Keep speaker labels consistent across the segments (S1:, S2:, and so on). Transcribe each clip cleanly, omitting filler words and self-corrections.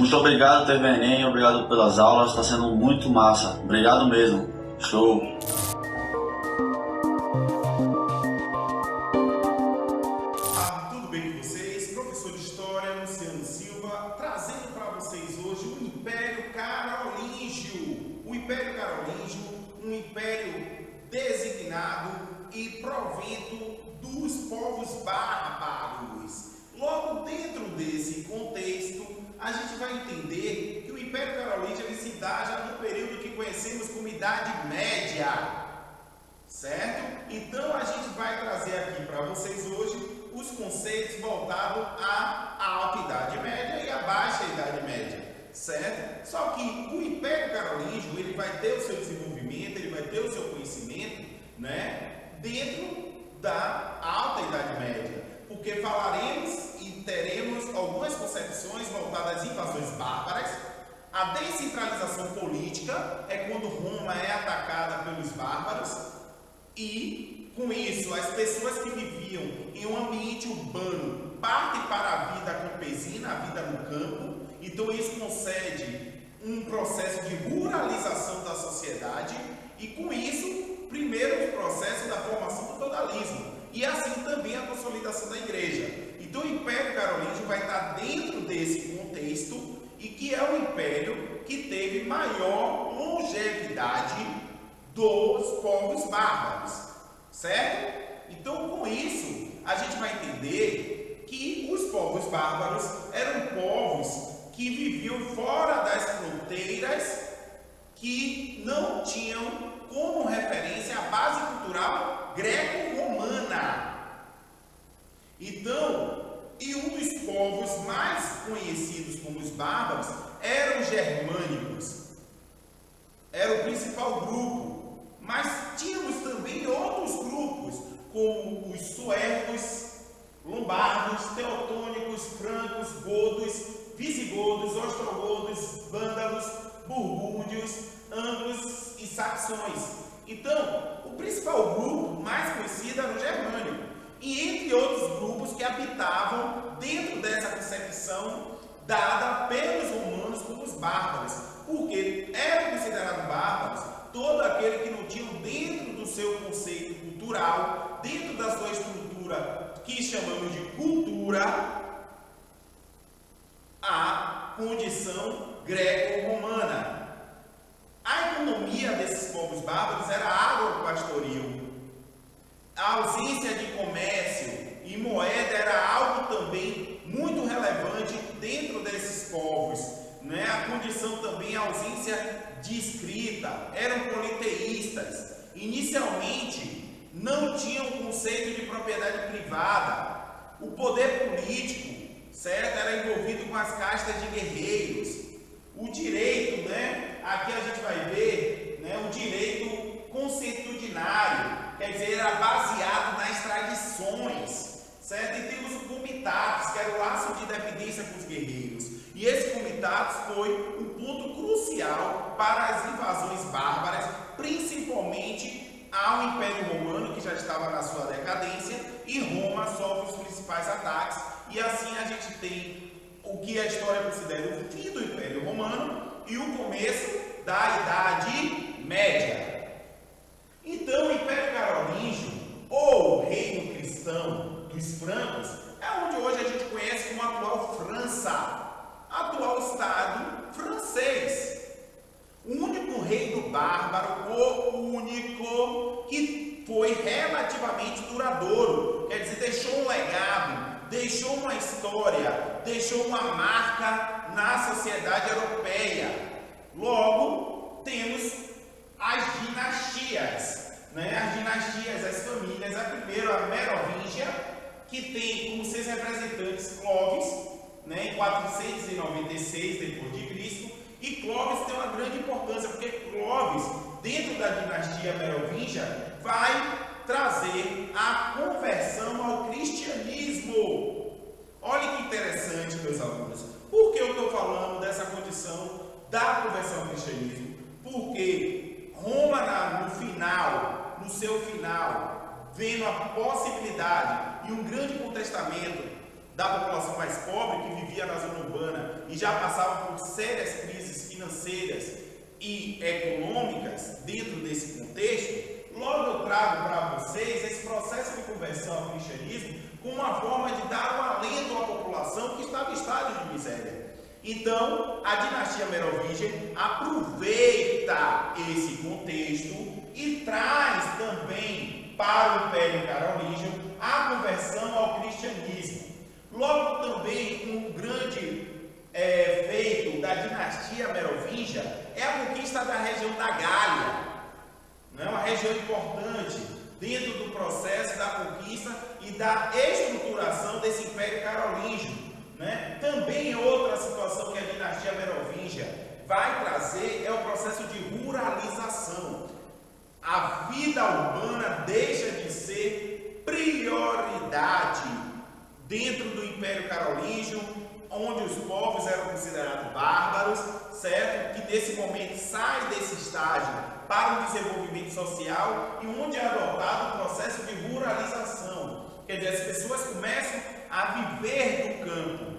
S1: Muito obrigado, TVNEM, obrigado pelas aulas, está sendo muito massa. Obrigado mesmo. Show!
S2: Tudo bem com vocês? Professor de História, Luciano Silva, trazendo para vocês hoje o Império Carolíngio. O Império Carolíngio, um império designado e provento dos povos bárbaros. Logo dentro desse contexto, a gente vai entender que o Império Carolíngio ele se dá já no período que conhecemos como Idade Média, certo? Então a gente vai trazer aqui para vocês hoje os conceitos voltados à Alta Idade Média e à Baixa Idade Média, certo? Só que o Império Carolíngio ele vai ter o seu desenvolvimento, ele vai ter o seu conhecimento, né, dentro da Alta Idade Média, porque falaremos e teremos algumas concepções voltadas às invasões bárbaras. A descentralização política é quando Roma é atacada pelos bárbaros e, com isso, as pessoas que viviam em um ambiente urbano partem para a vida campesina, a vida no campo. Então isso concede um processo de ruralização da sociedade e, com isso, primeiro o processo da formação do feudalismo e assim também a consolidação da igreja. Então o Império Carolíngio vai estar dentro desse contexto e que é o império que teve maior longevidade dos povos bárbaros, certo? Então com isso a gente vai entender que os povos bárbaros eram povos que viviam fora das fronteiras, que não tinham como referência a base cultural greco-romana. Então, e um dos povos mais conhecidos como os bárbaros eram os germânicos. Era o principal grupo, mas tínhamos também outros grupos, como os suevos, lombardos, teutônicos, francos, godos, visigodos, ostrogodos, vândalos, burgúndios, anglos e saxões. Então, o principal grupo mais conhecido era o germânico, e entre outros grupos que habitavam dentro dessa concepção dada pelos romanos como os bárbaros, porque eram considerados bárbaros todo aquele que não tinha dentro do seu conceito cultural, dentro da sua estrutura que chamamos de cultura, a condição greco-romana. A economia desses povos bárbaros era agropastoril. A ausência de comércio e moeda era algo também muito relevante dentro desses povos, né? A condição também, a ausência de escrita, eram politeístas. Inicialmente não tinham conceito de propriedade privada. O poder político, certo, era envolvido com as castas de guerreiros. O direito, né? Aqui a gente vai ver, né, o direito consuetudinário. Quer dizer, era baseado nas tradições, certo? E temos o comitatus, que era o laço de dependência com os guerreiros. E esse comitatus foi um ponto crucial para as invasões bárbaras, principalmente ao Império Romano, que já estava na sua decadência, e Roma sofre os principais ataques. E assim a gente tem o que a história considera o fim do Império Romano e o começo da Idade Média. Então, o Império Carolíngio, ou Reino Cristão dos Francos, é onde hoje a gente conhece como a atual França, atual Estado francês. O único reino bárbaro, o único que foi relativamente duradouro, quer dizer, deixou um legado, deixou uma história, deixou uma marca na sociedade europeia. Logo, temos as dinastias, né? As dinastias, as famílias. A primeira, a Merovingia, que tem como seus representantes Clovis, né, em 496 d.C. E Clovis tem uma grande importância, porque Clovis, dentro da dinastia Merovingia, vai trazer a conversão ao cristianismo. Olha que interessante, meus alunos. Por que eu estou falando dessa condição da conversão ao cristianismo? Porque Roma, no seu final, vendo a possibilidade e um grande contestamento da população mais pobre que vivia na zona urbana e já passava por sérias crises financeiras e econômicas dentro desse contexto, logo eu trago para vocês esse processo de conversão ao cristianismo como uma forma de dar um alento à população que estava em estado de miséria. Então, a dinastia merovíngea aproveita esse contexto e traz também para o Império Carolíngio a conversão ao cristianismo. Logo também, um grande feito da dinastia merovingia é a conquista da região da Gália, uma região importante dentro do processo da conquista e da estruturação desse Império Carolíngio. Também outra situação que a dinastia merovingia vai trazer é o processo de ruralização. A vida urbana deixa de ser prioridade dentro do Império Carolíngio, onde os povos eram considerados bárbaros, certo? Que nesse momento sai desse estágio para o desenvolvimento social e onde é adotado o processo de ruralização. Quer dizer, as pessoas começam a viver do campo.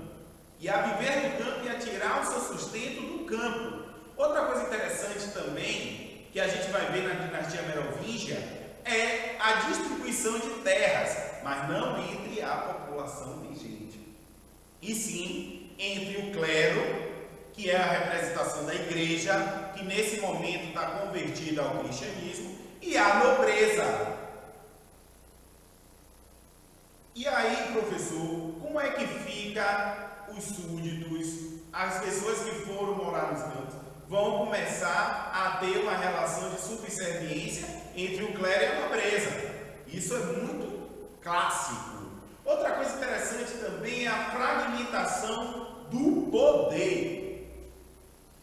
S2: E a viver do campo e a tirar o seu sustento do campo. Outra coisa interessante também, que a gente vai ver na dinastia merovingia, é a distribuição de terras, mas não entre a população vigente, e sim entre o clero, que é a representação da igreja, que nesse momento está convertida ao cristianismo, e a nobreza. E aí, professor, como é que fica os súditos, as pessoas que foram morar nos campos? Vão começar a ter uma relação de subserviência entre o clero e a nobreza. Isso é muito clássico. Outra coisa interessante também é a fragmentação do poder.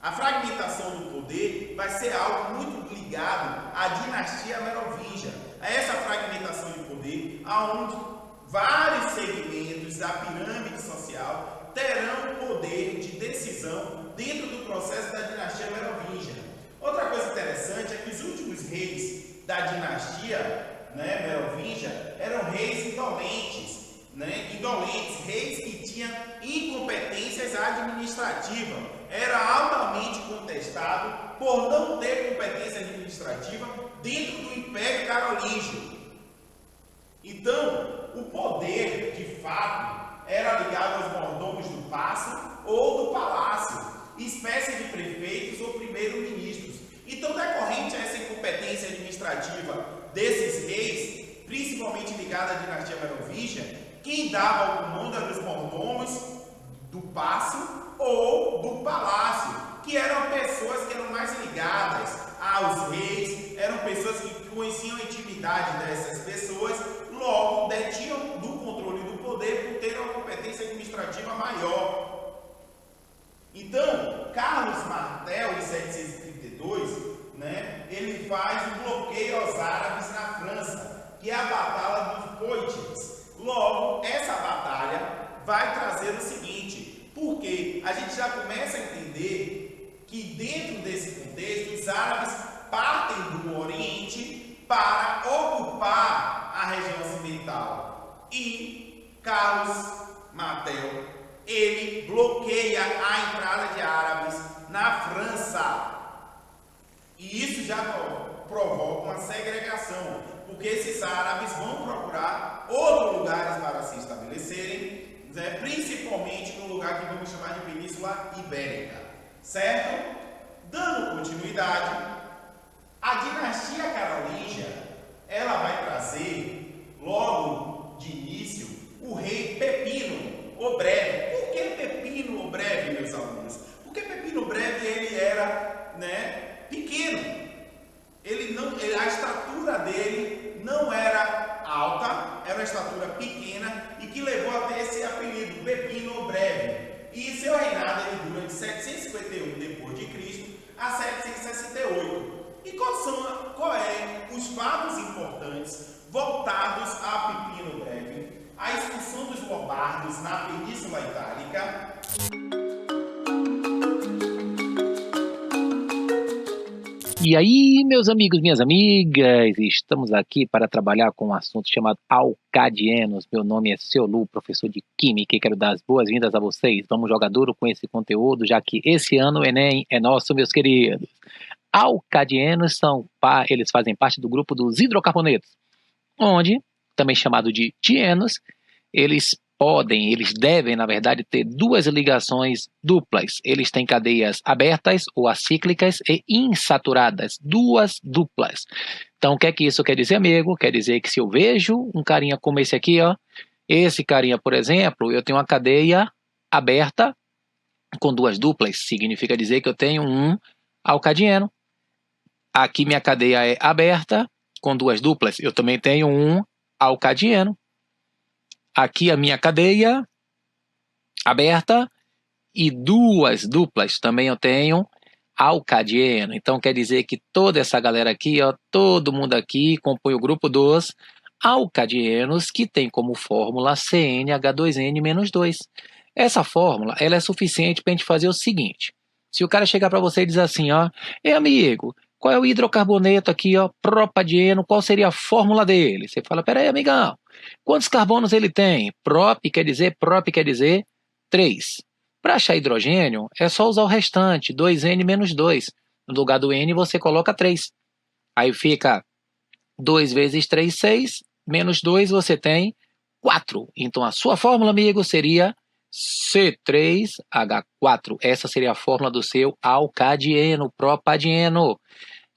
S2: A fragmentação do poder vai ser algo muito ligado à dinastia merovingia. A essa fragmentação de poder, aonde vários segmentos da pirâmide social terão poder de decisão dentro do processo da dinastia merovingia. Outra coisa interessante é que os últimos reis da dinastia merovingia eram reis indolentes, reis que tinham incompetências administrativas. Era altamente contestado por não ter competência administrativa dentro do Império Carolíngio. Então, o poder, de fato, era ligado aos mordomos do paço ou do palácio, espécie de prefeitos ou primeiro-ministros. Então, decorrente a essa incompetência administrativa desses reis, principalmente ligada à dinastia merovingia, quem dava o comando eram os mordomos do paço ou do palácio, que eram pessoas que eram mais ligadas aos reis, eram pessoas que conheciam a intimidade dessas pessoas, logo detinham do controle do poder por ter uma competência administrativa maior. Então, Carlos Martel, em 732, ele faz um bloqueio aos árabes na França, que é a Batalha dos Poitiers. Logo, essa batalha vai trazer o seguinte, porque a gente já começa a entender que dentro desse contexto, os árabes partem do Oriente para ocupar a região ocidental. E Carlos Martel, ele bloqueia a entrada de árabes na França. E isso já provoca uma segregação, porque esses árabes vão procurar outros lugares para se estabelecerem, principalmente no lugar que vamos chamar de Península Ibérica, certo? Dando continuidade, a dinastia carolíngia, ela vai trazer, logo de início, o rei Pepino o Breve. Por que Pepino o Breve, meus alunos? Porque Pepino o Breve, ele era, pequeno. A estatura dele não era alta, era uma estatura pequena e que levou a ter esse apelido, Pepino o Breve. E seu reinado ele dura de 751 d.C. a 768. E qual
S3: E aí, meus amigos, minhas amigas, estamos aqui para trabalhar com um assunto chamado alcadienos. Meu nome é Seu Lu, professor de Química, e quero dar as boas-vindas a vocês. Vamos jogar duro com esse conteúdo, já que esse ano o Enem é nosso, meus queridos. Alcadienos eles fazem parte do grupo dos hidrocarbonetos, onde, também chamado de dienos, eles devem, na verdade, ter duas ligações duplas. Eles têm cadeias abertas ou acíclicas e insaturadas, duas duplas. Então, o que é que isso quer dizer, amigo? Quer dizer que se eu vejo um carinha como esse aqui, ó, esse carinha, por exemplo, eu tenho uma cadeia aberta com duas duplas, significa dizer que eu tenho um alcadieno. Aqui minha cadeia é aberta com duas duplas, eu também tenho um alcadieno. Aqui a minha cadeia aberta e duas duplas, também eu tenho alcadieno. Então quer dizer que toda essa galera aqui, ó, todo mundo aqui compõe o grupo dos alcadienos, que tem como fórmula CnH2n-2. Essa fórmula ela é suficiente para a gente fazer o seguinte: se o cara chegar para você e dizer assim, ó, amigo, qual é o hidrocarboneto aqui, ó, propadieno, qual seria a fórmula dele? Você fala, peraí, amigão, quantos carbonos ele tem? Prop quer dizer 3. Para achar hidrogênio, é só usar o restante, 2n-2. No lugar do n, você coloca 3. Aí fica 2 vezes 3, 6, menos 2, você tem 4. Então, a sua fórmula, amigo, seria C3H4. Essa seria a fórmula do seu alcadieno, propadieno.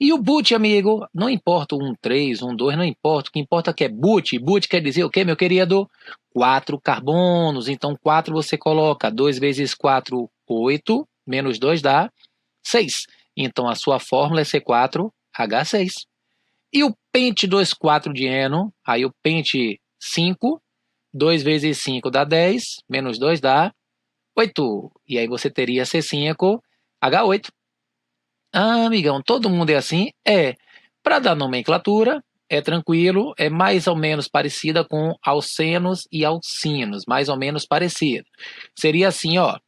S3: E o but, amigo, não importa o 1, 3, 1, 2, não importa. O que importa é que é but. But quer dizer o quê, meu querido? 4 carbonos. Então, 4 você coloca 2 vezes 4, 8, menos 2 dá 6. Então, a sua fórmula é C4H6. E o pente 2,4-dieno, aí o pente 5, 2 vezes 5 dá 10, menos 2 dá 8. E aí você teria C5H8. Ah, amigão, todo mundo é assim? É. Para dar nomenclatura, é tranquilo, é mais ou menos parecida com alcenos e alcinos, mais ou menos parecido. Seria assim, ó.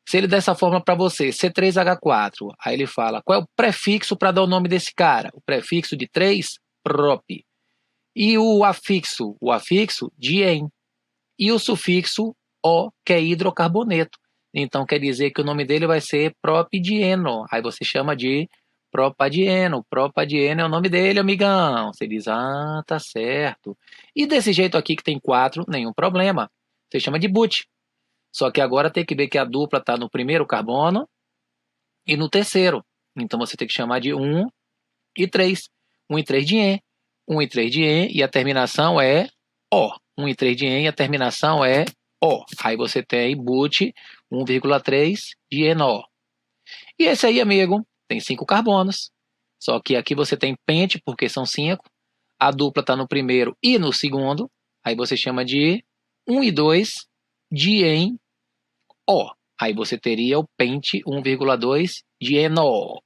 S3: Se ele der essa fórmula para você, C3H4, aí ele fala, qual é o prefixo para dar o nome desse cara? O prefixo de 3, prop. E o afixo? O afixo, dien. E o sufixo, o, que é hidrocarboneto. Então, quer dizer que o nome dele vai ser propadieno. Aí você chama de propadieno. Propadieno é o nome dele, amigão. Você diz, ah, tá certo. E desse jeito aqui que tem 4, nenhum problema. Você chama de but. Só que agora tem que ver que a dupla está no primeiro carbono e no terceiro. Então, você tem que chamar de 1 e 3. 1 e 3 de en. 1 e 3 de en e a terminação é O. 1 e 3 de en e a terminação é O. Aí você tem but 1,3 de eno. E esse aí, amigo, tem 5 carbonos. Só que aqui você tem pente, porque são 5. A dupla está no primeiro e no segundo. Aí você chama de 1 e 2 de en O. Aí você teria o pente 1,2 de eno.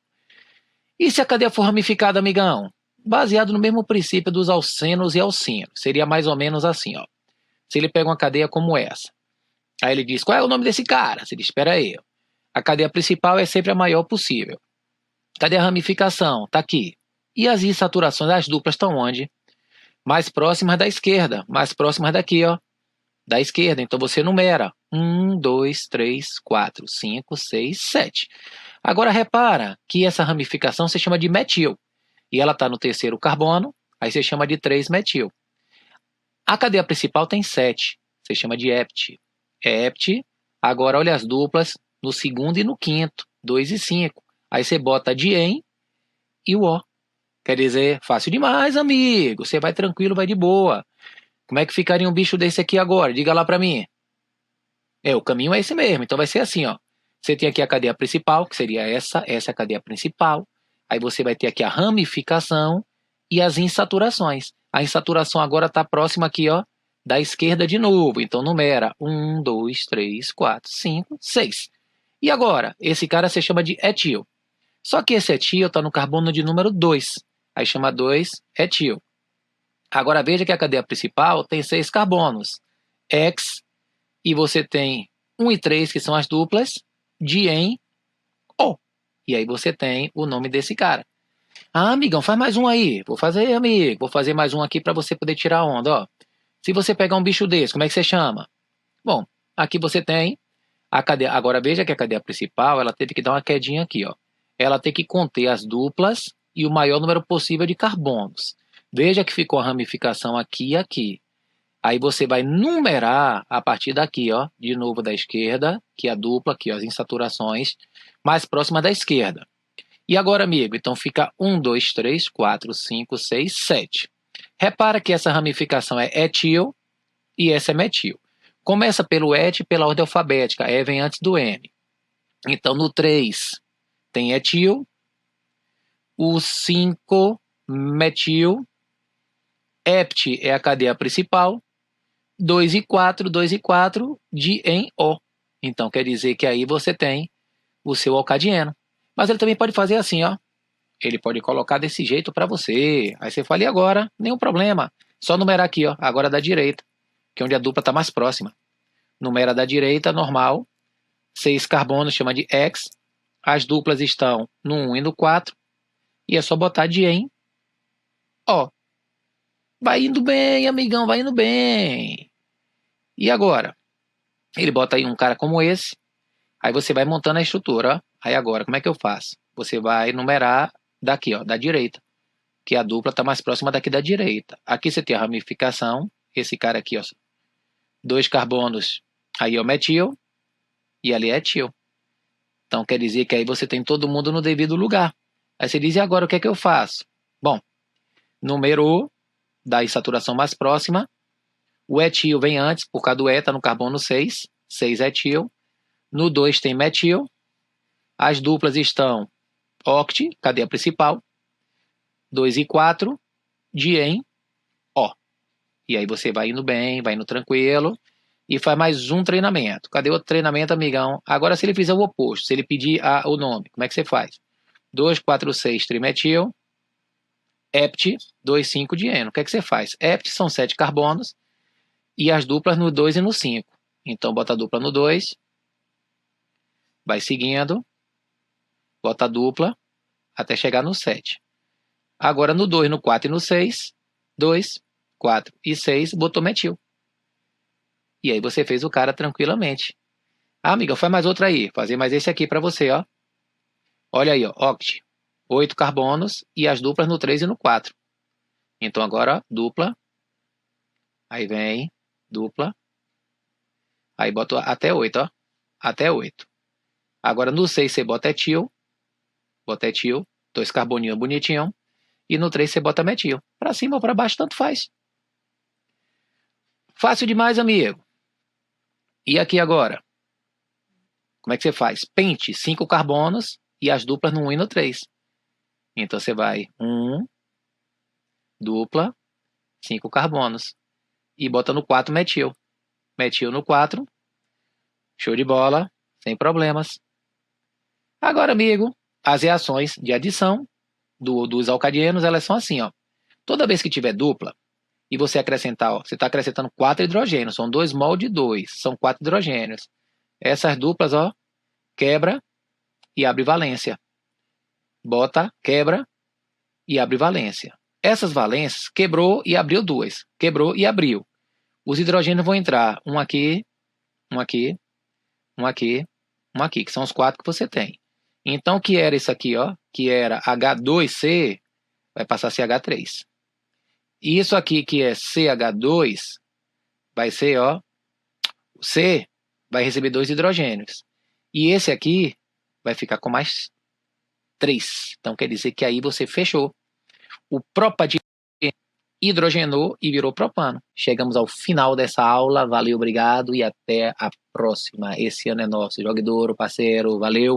S3: E se a cadeia for ramificada, amigão? Baseado no mesmo princípio dos alcenos e alcinos. Seria mais ou menos assim, ó. Se ele pega uma cadeia como essa, aí ele diz, qual é o nome desse cara? Você diz, espera aí. A cadeia principal é sempre a maior possível. Cadê a ramificação? Tá aqui. E as insaturações das duplas estão onde? Mais próximas da esquerda. Mais próximas daqui, ó. Da esquerda. Então você numera. 1, 2, 3, 4, 5, 6, 7. Agora repara que essa ramificação se chama de metil. E ela está no terceiro carbono. Aí você chama de 3-metil. A cadeia principal tem 7. Você chama de hept. Hept. Agora olha as duplas no segundo e no quinto. 2 e 5. Aí você bota dien e o O. Quer dizer, fácil demais, amigo. Você vai tranquilo, vai de boa. Como é que ficaria um bicho desse aqui agora? Diga lá pra mim. O caminho é esse mesmo. Então vai ser assim, ó. Você tem aqui a cadeia principal, que seria essa é a cadeia principal. Aí você vai ter aqui a ramificação e as insaturações. A insaturação agora está próxima aqui, ó, da esquerda de novo. Então numera 1, 2, 3, 4, 5, 6. E agora, esse cara se chama de etil. Só que esse etil está no carbono de número 2. Aí chama 2-etil. Agora veja que a cadeia principal tem 6 carbonos. X, e você tem 1 e 3, que são as duplas, dien, O. E aí você tem o nome desse cara. Ah, amigão, faz mais um aí. Vou fazer, amigo. Vou fazer mais um aqui para você poder tirar onda, ó. Se você pegar um bicho desse, como é que você chama? Bom, aqui você tem a cadeia. Agora veja que a cadeia principal, ela teve que dar uma quedinha aqui, ó. Ela tem que conter as duplas e o maior número possível de carbonos. Veja que ficou a ramificação aqui e aqui. Aí você vai numerar a partir daqui, ó, de novo da esquerda, que é a dupla aqui, ó, as insaturações mais próximas da esquerda. E agora, amigo, então fica 1, 2, 3, 4, 5, 6, 7. Repara que essa ramificação é etil e essa é metil. Começa pelo et pela ordem alfabética, E vem antes do M. Então, no 3 tem etil, o 5 metil, hept é a cadeia principal, 2 e 4 de em O. Então, quer dizer que aí você tem o seu alcadieno. Mas ele também pode fazer assim, ó. Ele pode colocar desse jeito para você. Aí você fala, e agora? Nenhum problema. Só numerar aqui, ó, agora da direita, que é onde a dupla está mais próxima. Numera da direita, normal. 6 carbonos, chama de X. As duplas estão no 1 e no 4. E é só botar de em O. Vai indo bem, amigão, vai indo bem. E agora? Ele bota aí um cara como esse. Aí você vai montando a estrutura, ó. Aí agora, como é que eu faço? Você vai numerar daqui, ó, da direita. Que a dupla está mais próxima daqui da direita. Aqui você tem a ramificação. Esse cara aqui, ó. 2 carbonos. Aí é o metil. E ali é etil. Então quer dizer que aí você tem todo mundo no devido lugar. Aí você diz, e agora o que é que eu faço? Bom, numerou da insaturação mais próxima. O etil vem antes, por causa do E, está no carbono 6. 6 etil. No 2 tem metil. As duplas estão oct, cadeia principal. 2 e 4 de em O. E aí você vai indo bem, vai indo tranquilo. E faz mais um treinamento. Cadê o treinamento, amigão? Agora, se ele fizer o oposto, se ele pedir o nome, como é que você faz? 2, 4, 6 trimetil. Hept, 2, 5 de eno. O que é que você faz? Hept são 7 carbonos. E as duplas no 2 e no 5. Então, bota a dupla no 2. Vai seguindo. Bota a dupla até chegar no 7. Agora no 2, no 4 e no 6. 2, 4 e 6, botou metil. E aí você fez o cara tranquilamente. Ah, amiga, faz mais outra aí. Fazer mais esse aqui para você, ó. Olha aí, ó. Oct. 8 carbonos e as duplas no 3 e no 4. Então agora, ó, dupla. Aí vem, dupla. Aí bota até 8, ó. Até 8. Agora no 6 você bota etil. Bota etil. 2 carboninhos bonitinho. E no 3 você bota metil. Para cima ou para baixo, tanto faz. Fácil demais, amigo. E aqui agora? Como é que você faz? Pente 5 carbonos e as duplas no 1 e no 3. Então você vai 1, dupla, 5 carbonos. E bota no 4 metil. Metil no 4. Show de bola. Sem problemas. Agora, amigo, as reações de adição dos alcadienos, elas são assim, ó. Toda vez que tiver dupla, e você acrescentar, ó, você está acrescentando 4 hidrogênios, são 2 mol de 2, são 4 hidrogênios. Essas duplas, ó, quebra e abre valência. Bota, quebra e abre valência. Essas valências quebrou e abriu 2, quebrou e abriu. Os hidrogênios vão entrar um aqui, um aqui, um aqui, um aqui, que são os 4 que você tem. Então, o que era isso aqui, ó, que era H2C, vai passar a ser H3. E isso aqui que é CH2, vai ser, ó, C vai receber 2 hidrogênios. E esse aqui vai ficar com mais 3. Então quer dizer que aí você fechou. O propadieno hidrogenou e virou propano. Chegamos ao final dessa aula. Valeu, obrigado e até a próxima. Esse ano é nosso. Jogue duro, parceiro. Valeu.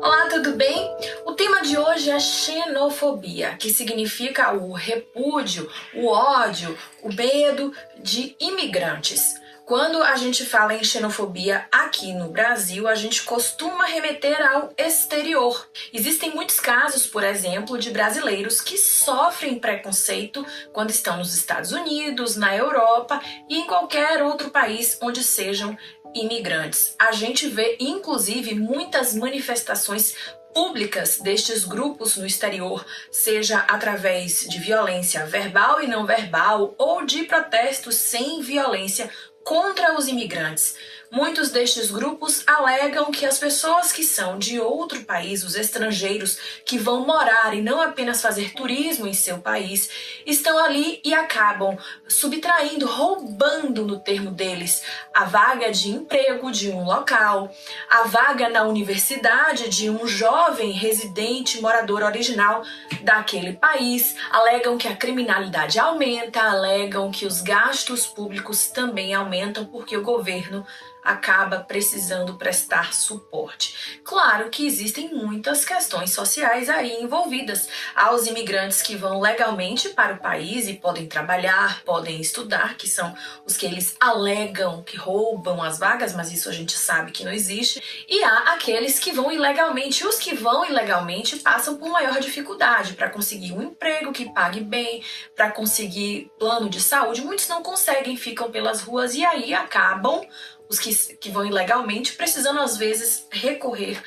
S4: Olá, tudo bem? O tema de hoje é xenofobia, que significa o repúdio, o ódio, o medo de imigrantes. Quando a gente fala em xenofobia aqui no Brasil, a gente costuma remeter ao exterior. Existem muitos casos, por exemplo, de brasileiros que sofrem preconceito quando estão nos Estados Unidos, na Europa e em qualquer outro país onde sejam imigrantes. A gente vê, inclusive, muitas manifestações públicas destes grupos no exterior, seja através de violência verbal e não verbal ou de protestos sem violência contra os imigrantes. Muitos destes grupos alegam que as pessoas que são de outro país, os estrangeiros que vão morar e não apenas fazer turismo em seu país, estão ali e acabam subtraindo, roubando, no termo deles, a vaga de emprego de um local, a vaga na universidade de um jovem residente morador original daquele país. Alegam que a criminalidade aumenta, alegam que os gastos públicos também aumentam porque o governo acaba precisando prestar suporte. Claro que existem muitas questões sociais aí envolvidas. Há os imigrantes que vão legalmente para o país e podem trabalhar, podem estudar, que são os que eles alegam que roubam as vagas, mas isso a gente sabe que não existe. E há aqueles que vão ilegalmente. Os que vão ilegalmente passam por maior dificuldade para conseguir um emprego que pague bem, para conseguir plano de saúde. Muitos não conseguem, ficam pelas ruas e aí acabam os que vão ilegalmente, precisando às vezes recorrer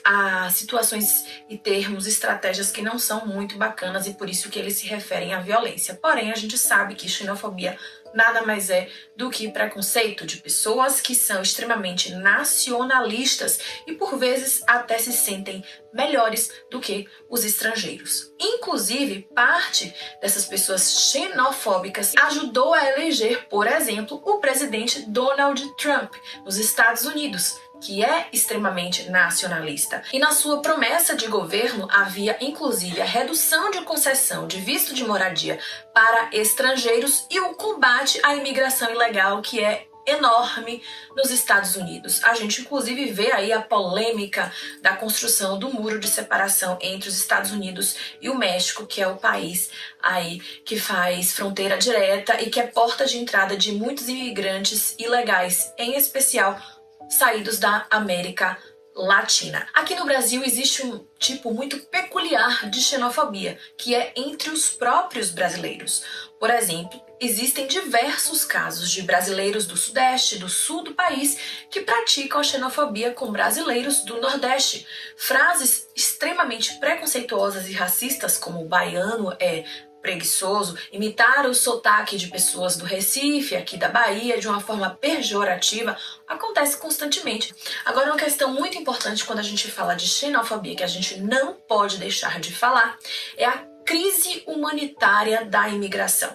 S4: a situações e termos, estratégias que não são muito bacanas e por isso que eles se referem à violência. Porém, a gente sabe que xenofobia nada mais é do que preconceito de pessoas que são extremamente nacionalistas e por vezes até se sentem melhores do que os estrangeiros. Inclusive, parte dessas pessoas xenofóbicas ajudou a eleger, por exemplo, o presidente Donald Trump nos Estados Unidos, que é extremamente nacionalista. E na sua promessa de governo havia inclusive a redução de concessão de visto de moradia para estrangeiros e o combate à imigração ilegal, que é enorme nos Estados Unidos. A gente inclusive vê aí a polêmica da construção do muro de separação entre os Estados Unidos e o México, que é o país aí que faz fronteira direta e que é porta de entrada de muitos imigrantes ilegais, em especial saídos da América Latina. Aqui no Brasil existe um tipo muito peculiar de xenofobia, que é entre os próprios brasileiros. Por exemplo, existem diversos casos de brasileiros do Sudeste e do Sul do país que praticam a xenofobia com brasileiros do Nordeste. Frases extremamente preconceituosas e racistas, como o baiano é preguiçoso, imitar o sotaque de pessoas do Recife, aqui da Bahia, de uma forma pejorativa, acontece constantemente. Agora, uma questão muito importante quando a gente fala de xenofobia, que a gente não pode deixar de falar, é a crise humanitária da imigração.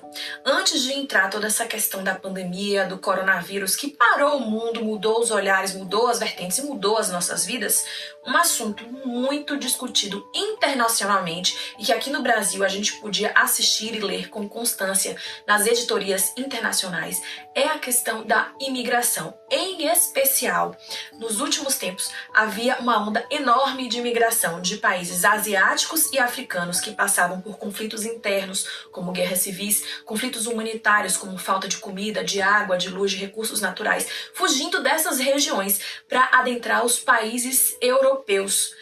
S4: Antes de entrar toda essa questão da pandemia, do coronavírus, que parou o mundo, mudou os olhares, mudou as vertentes e mudou as nossas vidas, um assunto muito discutido internacionalmente e que aqui no Brasil a gente podia assistir e ler com constância nas editorias internacionais é a questão da imigração. Em especial, nos últimos tempos, havia uma onda enorme de imigração de países asiáticos e africanos que passavam por conflitos internos, como guerras civis, conflitos humanitários, como falta de comida, de água, de luz, de recursos naturais, fugindo dessas regiões para adentrar os países europeus.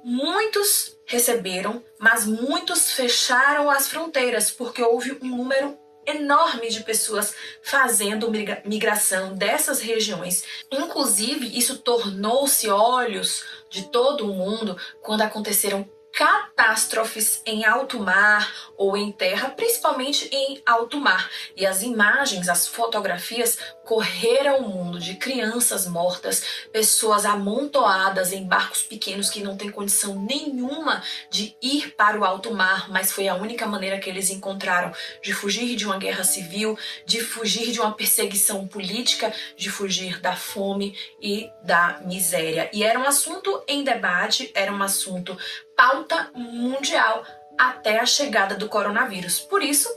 S4: Muitos receberam, mas muitos fecharam as fronteiras, porque houve um número enorme de pessoas fazendo migração dessas regiões. Inclusive, isso tornou-se olhos de todo o mundo quando aconteceram catástrofes em alto mar ou em terra, principalmente em alto mar. E as imagens, as fotografias correram o mundo de crianças mortas, pessoas amontoadas em barcos pequenos que não têm condição nenhuma de ir para o alto mar, mas foi a única maneira que eles encontraram de fugir de uma guerra civil, de fugir de uma perseguição política, de fugir da fome e da miséria. E era um assunto em debate, era um assunto pauta mundial até a chegada do coronavírus. Por isso,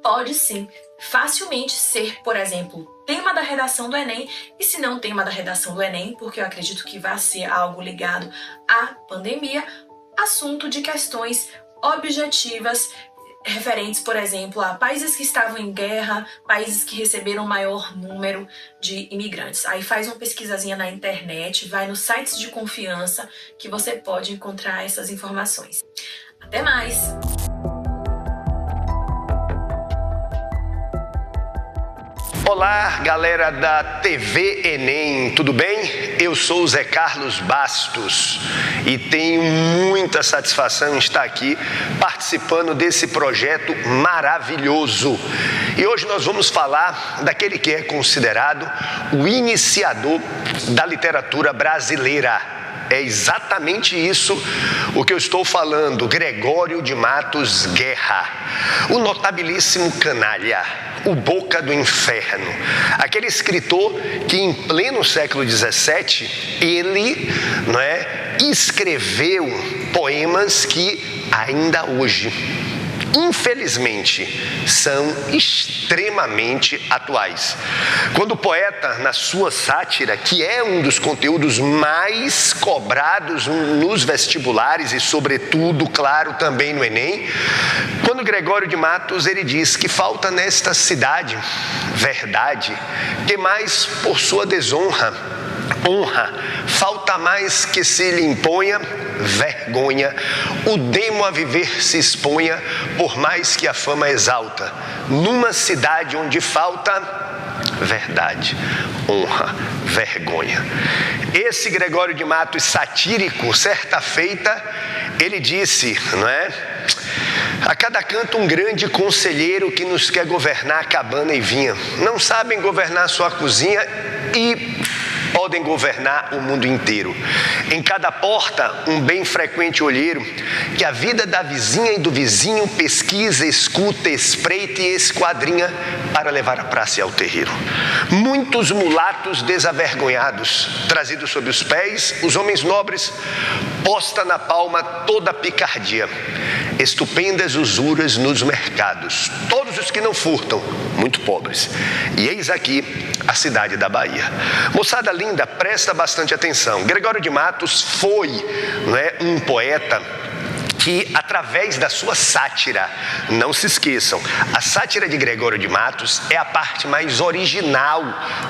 S4: pode sim, facilmente ser, por exemplo, tema da redação do Enem, e se não tema da redação do Enem, porque eu acredito que vai ser algo ligado à pandemia, assunto de questões objetivas referentes, por exemplo, a países que estavam em guerra, países que receberam maior número de imigrantes. Aí faz uma pesquisazinha na internet, vai nos sites de confiança que você pode encontrar essas informações. Até mais!
S5: Olá, galera da TV Enem, tudo bem? Eu sou o Zé Carlos Bastos e tenho muita satisfação em estar aqui participando desse projeto maravilhoso. E hoje nós vamos falar daquele que é considerado o iniciador da literatura brasileira. É exatamente isso o que eu estou falando, Gregório de Matos Guerra, o notabilíssimo canalha, o boca do inferno, aquele escritor que em pleno século XVII, ele escreveu poemas que ainda hoje, infelizmente, são extremamente atuais. Quando o poeta, na sua sátira, que é um dos conteúdos mais cobrados nos vestibulares e, sobretudo, claro, também no Enem, quando Gregório de Matos, ele diz que falta nesta cidade verdade, que mais por sua desonra, honra, falta mais que se lhe imponha vergonha, o demo a viver se exponha, por mais que a fama exalta, numa cidade onde falta verdade, honra, vergonha. Esse Gregório de Matos satírico, certa feita, ele disse, a cada canto um grande conselheiro que nos quer governar cabana e vinha. Não sabem governar sua cozinha e podem governar o mundo inteiro. Em cada porta, um bem frequente olheiro, que a vida da vizinha e do vizinho pesquisa, escuta, espreita e esquadrinha para levar a praça ao terreiro. Muitos mulatos desavergonhados, trazidos sob os pés, os homens nobres, posta na palma toda a picardia, estupendas usuras nos mercados, todos os que não furtam, muito pobres. E eis aqui a cidade da Bahia. Moçada linda, presta bastante atenção. Gregório de Matos foi um poeta que, através da sua sátira, não se esqueçam, a sátira de Gregório de Matos é a parte mais original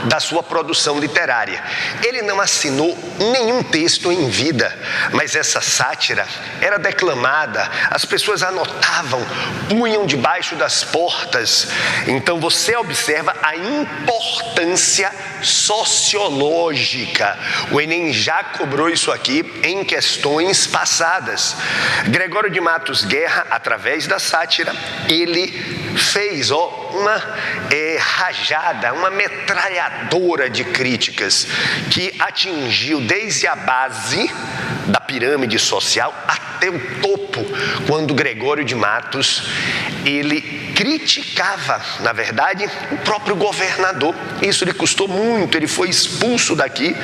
S5: da sua produção literária. Ele não assinou nenhum texto em vida, mas essa sátira era declamada, as pessoas anotavam, punham debaixo das portas. Então você observa a importância sociológica. O Enem já cobrou isso aqui em questões passadas. Gregório de Matos Guerra, através da sátira, ele fez uma rajada, uma metralhadora de críticas que atingiu desde a base da pirâmide social até o topo, quando Gregório de Matos, ele criticava, na verdade, o próprio governador. Isso lhe custou muito, ele foi expulso daqui,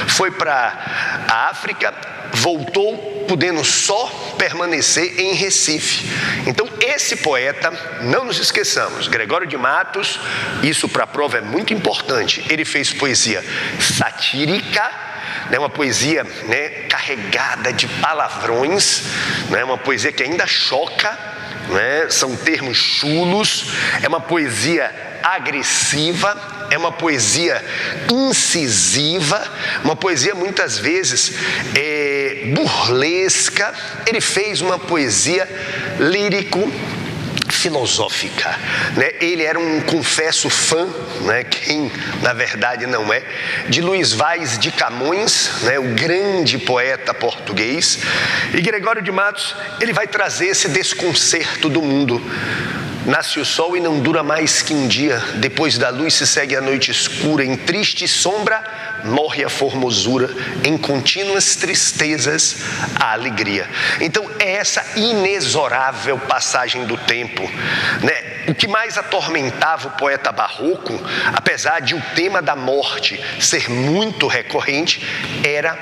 S5: foi para a África, voltou podendo só permanecer em Recife. Então esse poeta, não nos esqueçamos, Gregório de Matos, isso para a prova é muito importante, ele fez poesia satírica, uma poesia carregada de palavrões, uma poesia que ainda choca, são termos chulos, é uma poesia agressiva, é uma poesia incisiva, uma poesia muitas vezes burlesca. Ele fez uma poesia lírico-filosófica. Ele era um confesso fã, quem na verdade não é, de Luiz Vaz de Camões, o grande poeta português. E Gregório de Matos, ele vai trazer esse desconcerto do mundo. Nasce o sol e não dura mais que um dia, depois da luz se segue a noite escura, em triste sombra morre a formosura, em contínuas tristezas a alegria. Então é essa inexorável passagem do tempo, O que mais atormentava o poeta barroco, apesar de o tema da morte ser muito recorrente, era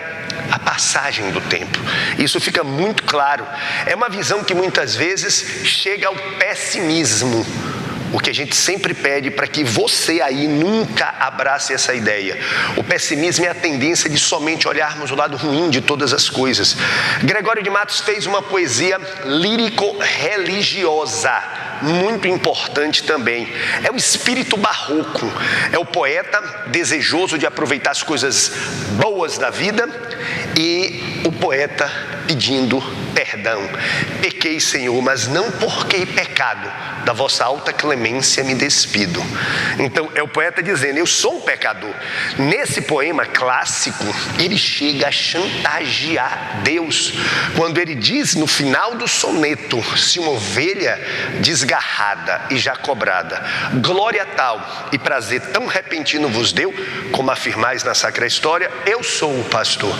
S5: a passagem do tempo. Isso fica muito claro. É uma visão que muitas vezes chega ao pessimismo. O que a gente sempre pede para que você aí nunca abrace essa ideia. O pessimismo é a tendência de somente olharmos o lado ruim de todas as coisas. Gregório de Matos fez uma poesia lírico-religiosa, muito importante também. É o espírito barroco, é o poeta desejoso de aproveitar as coisas boas da vida e o poeta pedindo perdão. Pequei, Senhor, mas não porque pecado, da vossa alta clemência me despido. Então é o poeta dizendo, eu sou um pecador. Nesse poema clássico, ele chega a chantagear Deus, quando ele diz no final do soneto, se uma ovelha desgarrada e já cobrada, glória tal e prazer tão repentino vos deu, como afirmais na Sacra História, eu sou o pastor,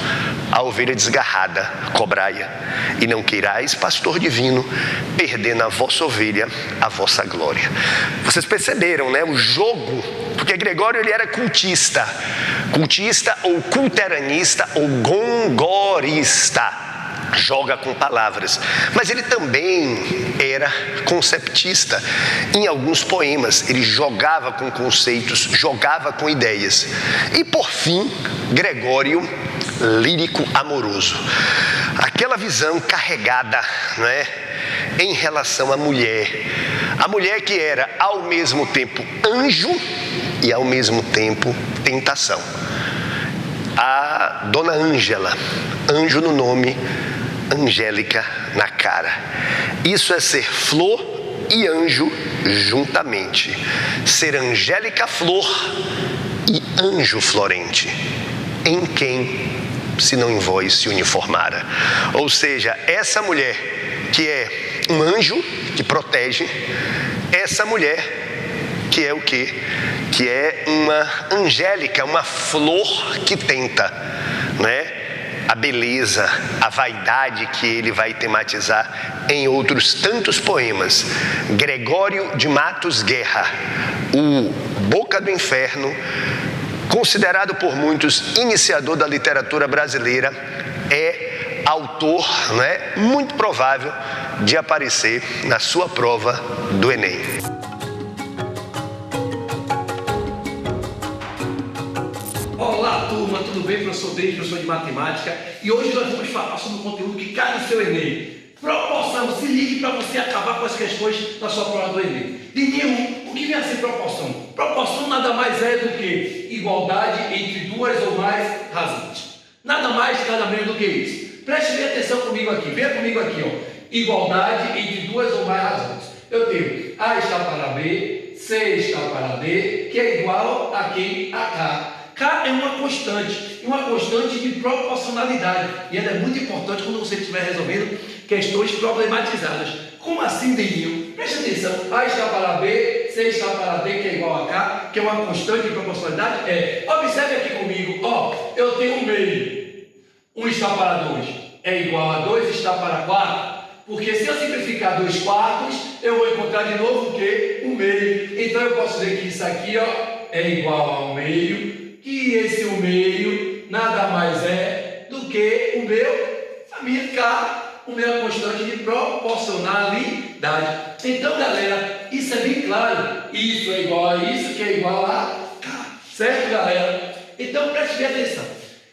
S5: a ovelha desgarrada, cobrai-a, e não queirais, pastor divino, perder na vossa ovelha a vossa glória. Vocês perceberam, né, o jogo, porque Gregório ele era cultista ou culteranista ou gongorista, joga com palavras, mas ele também era conceptista. Em alguns poemas ele jogava com conceitos, jogava com ideias. E por fim, Gregório, lírico amoroso, aquela visão carregada, não é, em relação à mulher, a mulher que era ao mesmo tempo anjo e ao mesmo tempo tentação. A dona Ângela, anjo no nome, Angélica na cara. Isso é ser flor e anjo juntamente. Ser angélica flor e anjo florente. Em quem, se não em vós, se uniformara. Ou seja, essa mulher que é um anjo que protege, essa mulher que é o quê? Que é uma angélica, uma flor que tenta, né? A beleza, a vaidade que ele vai tematizar em outros tantos poemas. Gregório de Matos Guerra, o Boca do Inferno, considerado por muitos iniciador da literatura brasileira, é autor, né, muito provável de aparecer na sua prova do Enem.
S6: Olá, turma, tudo bem? Professor Denis, professor de matemática, e hoje nós vamos falar sobre um conteúdo que cai no seu Enem. Proporção, se ligue para você acabar com as questões da sua prova do Enem. Linha 1, o que vem a ser proporção? Proporção nada mais é do que igualdade entre duas ou mais razões. Nada mais, nada menos do que isso. Preste bem atenção comigo aqui, venha comigo aqui, ó. Igualdade entre duas ou mais razões. Eu tenho A está para B, C está para D, que é igual a quem? A K. K é uma constante de proporcionalidade, e ela é muito importante quando você estiver resolvendo questões problematizadas. Como assim, Deninho? Preste atenção, A está para B, C está para D, que é igual a K, que é uma constante de proporcionalidade. Observe aqui comigo, ó, eu tenho um meio, 1 está para 2, é igual a 2 está para 4, porque se eu simplificar 2 quartos, eu vou encontrar de novo o quê? Um meio. Então eu posso dizer que isso aqui, ó, é igual a 1 meio, que esse 1 meio nada mais é do que o meu, a minha K, o meu constante de proporcionalidade. Então, galera, isso é bem claro. Isso é igual a isso, que é igual a K. Certo, galera? Então, preste bem atenção.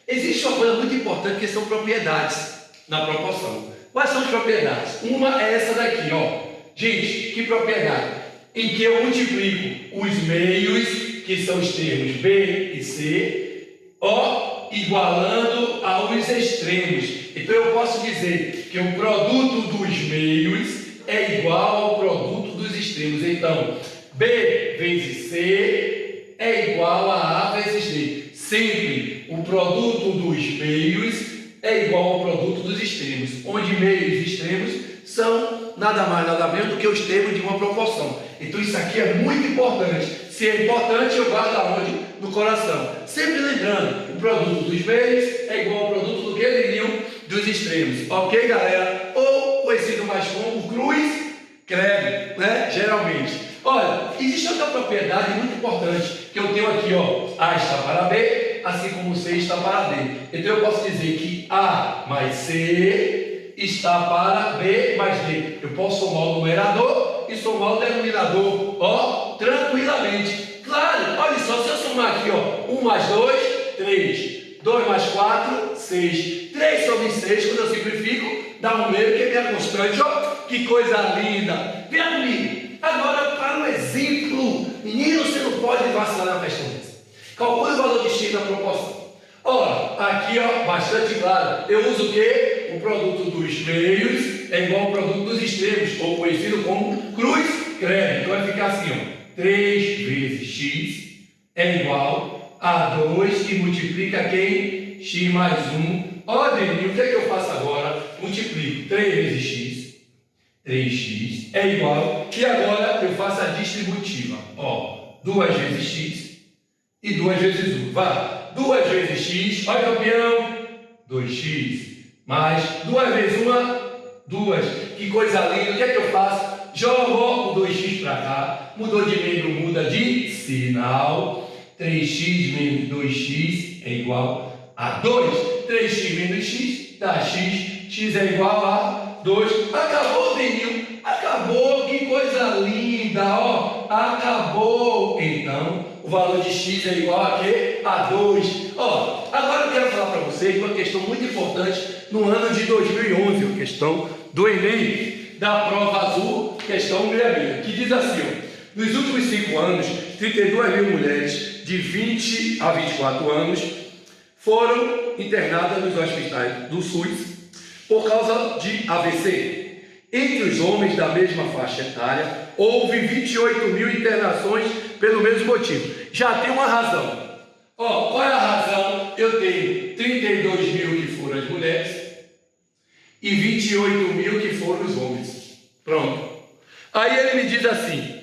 S6: Existe uma coisa muito importante que são propriedades na proporção. Quais são as propriedades? Uma é essa daqui, ó. Gente, que propriedade? Em que eu multiplico os meios, que são os termos B e C, ó, igualando aos extremos. Então eu posso dizer que o produto dos meios é igual ao produto dos extremos. Então, B vezes C é igual a A vezes D. Sempre o produto dos meios é igual ao produto dos extremos, onde meios e extremos são nada mais, nada menos do que os termos de uma proporção. Então isso aqui é muito importante. Se é importante, eu guardo aonde? No coração. Sempre lembrando, o produto dos meios é igual ao produto do que deriam dos extremos. Ok, galera? Ou conhecido mais como cruz, credo, né? Geralmente. Olha, existe outra propriedade muito importante que eu tenho aqui, ó. A está para B, assim como C está para D. Então eu posso dizer que A mais C está para B mais D. Eu posso somar o numerador e somar o denominador, ó, tranquilamente. Claro, olha só, se eu somar aqui, ó, 1 mais 2, 3, 2 mais 4, 6, 3 sobre 6, quando eu simplifico, dá 1 meio, que é minha constante, ó, que coisa linda. Vem comigo. Agora, para um exemplo, menino, você não pode vacilar na questão dessa. Calcule o valor de x da proporção. Ora, aqui ó, bastante claro. Eu uso o quê? O produto dos meios é igual ao produto dos extremos, ou conhecido como cruz credo. Então vai ficar assim, ó. 3 vezes x é igual a 2 que multiplica quem? X mais 1. Ó, Deninho, o que é que eu faço agora? Multiplico 3 vezes x, 3x é igual, e agora eu faço a distributiva. Ó, 2 vezes x e 2 vezes 1. Vá, 2 vezes x, olha campeão, 2x, mais 2 vezes 1, 2. Que coisa linda, o que é que eu faço? Jogo o 2x para cá, mudou de membro, muda de sinal. 3x menos 2x é igual a 2. 3x menos x dá x, x é igual a 2. Acabou, Denil, acabou, que coisa linda, ó, acabou. Então, o valor de x é igual a quê? A 2. Ó, agora eu quero falar para vocês uma questão muito importante no ano de 2011, a questão do Enem, da prova azul, questão 66, que diz assim, ó, nos últimos 5 anos, 32 mil mulheres de 20 a 24 anos foram internadas nos hospitais do SUS por causa de AVC. Entre os homens da mesma faixa etária, houve 28 mil internações pelo mesmo motivo. Já tem uma razão. Ó, qual é a razão? Eu tenho 32 mil que foram as mulheres e 28 mil que foram os homens. Pronto. Aí ele me diz assim,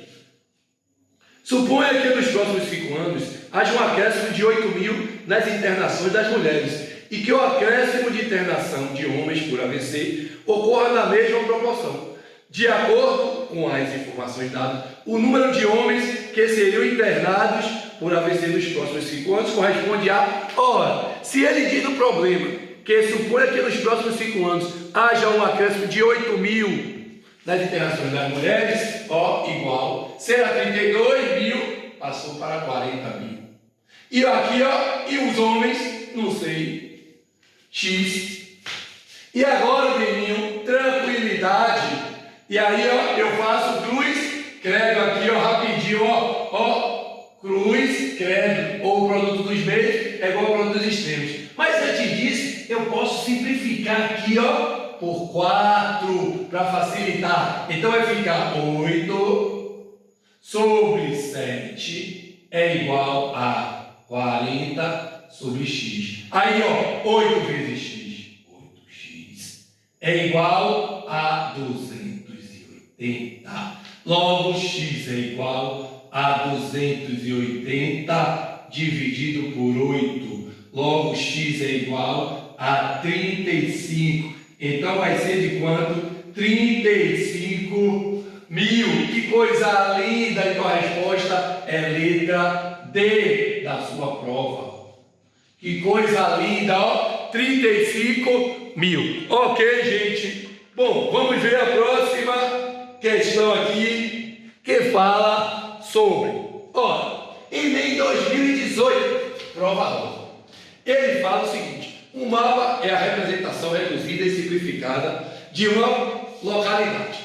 S6: suponha que nos próximos 5 anos haja um acréscimo de 8 mil nas internações das mulheres e que o acréscimo de internação de homens por AVC ocorra na mesma proporção. De acordo com as informações dadas, o número de homens que seriam internados por AVC nos próximos 5 anos corresponde a... Ora, se ele diz no problema que suponha que nos próximos 5 anos haja um acréscimo de 8 mil nas internações das mulheres, ó, igual, será 32 mil, passou para 40 mil. E aqui, ó, e os homens, não sei, x. E agora, Deninho, tranquilidade. E aí, ó, eu faço cruz, credo aqui, ó, rapidinho, ó, cruz, credo, ou o produto dos meios é igual ao produto dos extremos. Mas antes disso, eu posso simplificar aqui, ó, por 4, para facilitar. Então vai ficar 8 sobre 7 é igual a 40 sobre x. Aí, ó, 8 vezes x, 8x, é igual a 280. Logo, x é igual a 280 dividido por 8. Logo, x é igual a 35. Então vai ser de quanto? 35 mil. Que coisa linda! Então a resposta é letra D da sua prova. Que coisa linda, ó! 35 mil. Ok, gente? Bom, vamos ver a próxima questão aqui que fala sobre. Ó, Enem 2018, prova nova. Ele fala o seguinte. Um mapa é a representação reduzida e simplificada de uma localidade.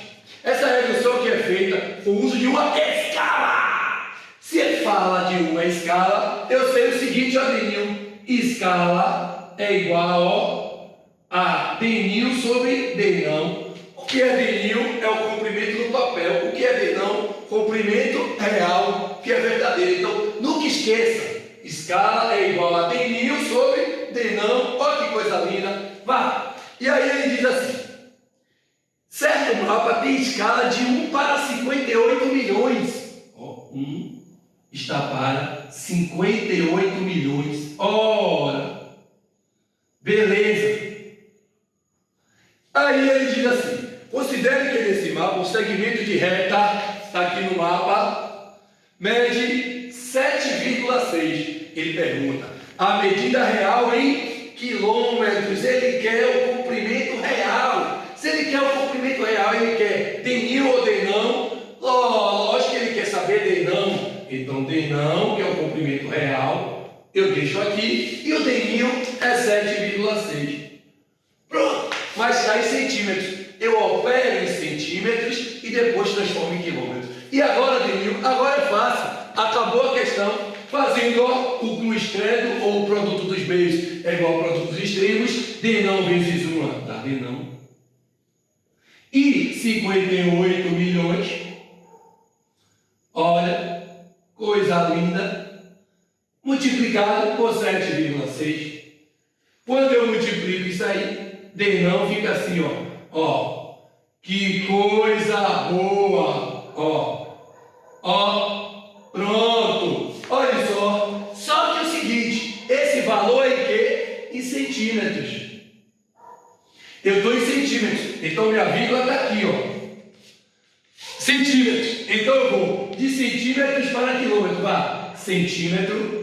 S6: Essa redução que é feita com o uso de uma escala. Se ele fala de uma escala, eu sei o seguinte, ó, Deninho. Escala é igual, ó, a Deninho sobre Denão. O que é Deninho é o comprimento do papel. O que é Denão? Comprimento real, que é verdadeiro. Então, nunca esqueça. Escala é igual a Deninho sobre Denão. Olha que coisa linda. Vá. E aí ele diz assim. Certo mapa tem escala de 1 para 58 milhões. Ó, 1 está para 58 milhões. Ora. Beleza. Aí ele diz assim. Considere que nesse mapa o segmento de reta, está aqui no mapa, mede 7,6. Ele pergunta, a medida real em quilômetros, ele quer o comprimento real. Se ele quer o comprimento real, ele quer Deninho ou Denão? Lógico que ele quer saber Denão. Então, Denão, que é o comprimento real, eu deixo aqui, e o Deninho é 7,6. Pronto, mas está em centímetros. Eu opero em centímetros e depois transformo em quilômetros. E agora, Deninho, agora é fácil. Acabou a questão. fazendo o cruz credo, ou o produto dos meios é igual ao produto dos extremos, D não vezes 1, tá? D não. E 58 milhões. Olha, coisa linda. Multiplicado por 7,6. Quando eu multiplico isso aí, D não fica assim, ó. Que coisa boa. Pronto. Olha só. Só que é o seguinte, esse valor é quê? Em centímetros. Eu estou em centímetros. Então minha vírgula está aqui, Centímetros. Então eu vou de centímetros para quilômetro. Vá. Centímetro.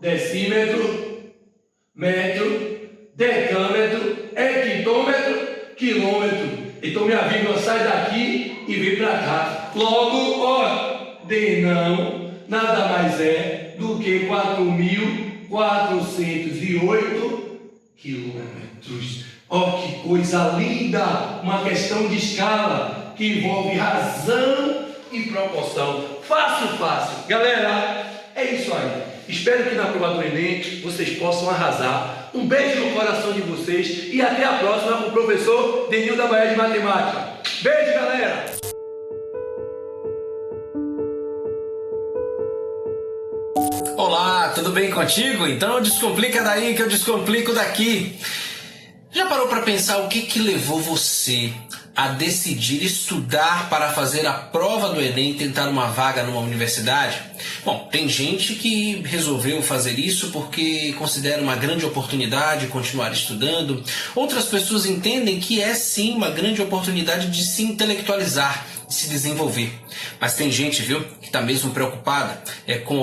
S6: Decímetro. Metro. Decâmetro. Hectômetro. Quilômetro. Então minha vírgula sai daqui e vem para cá. Logo, D não nada mais é do que 4.408 quilômetros. Que coisa linda! Uma questão de escala que envolve razão e proporção. Fácil. Galera, é isso aí. Espero que na prova do Enem vocês possam arrasar. Um beijo no coração de vocês e até a próxima com o professor Denil da Bahia de Matemática. Beijo, galera!
S7: Olá, tudo bem contigo? Então descomplica daí que eu descomplico daqui. Já parou para pensar o que levou você a decidir estudar para fazer a prova do Enem e tentar uma vaga numa universidade? Bom, tem gente que resolveu fazer isso porque considera uma grande oportunidade continuar estudando. Outras pessoas entendem que é sim uma grande oportunidade de se intelectualizar, de se desenvolver. Mas tem gente, viu, que está mesmo preocupada com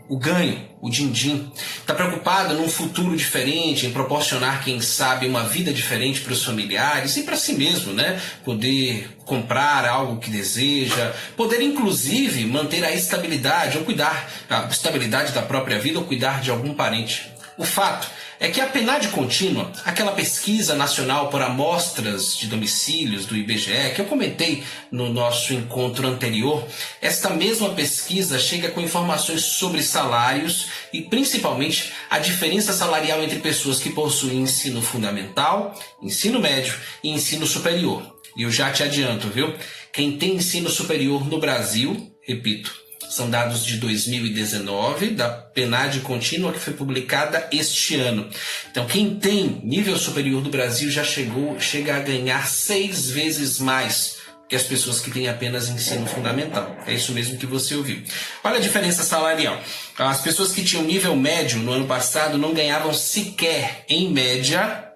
S7: o ganho, o din-din. Está preocupado num futuro diferente, em proporcionar, quem sabe, uma vida diferente para os familiares e para si mesmo, né? Poder comprar algo que deseja, poder inclusive manter a estabilidade ou cuidar da estabilidade da própria vida ou cuidar de algum parente. O fato é que a PNAD contínua, aquela pesquisa nacional por amostras de domicílios do IBGE, que eu comentei no nosso encontro anterior, esta mesma pesquisa chega com informações sobre salários e principalmente a diferença salarial entre pessoas que possuem ensino fundamental, ensino médio e ensino superior. E eu já te adianto, viu? Quem tem ensino superior no Brasil, repito, são dados de 2019, da PNAD contínua, que foi publicada este ano. Então, quem tem nível superior do Brasil já chega a ganhar 6 vezes mais que as pessoas que têm apenas ensino fundamental. É isso mesmo que você ouviu. Olha a diferença salarial. As pessoas que tinham nível médio no ano passado não ganhavam sequer, em média,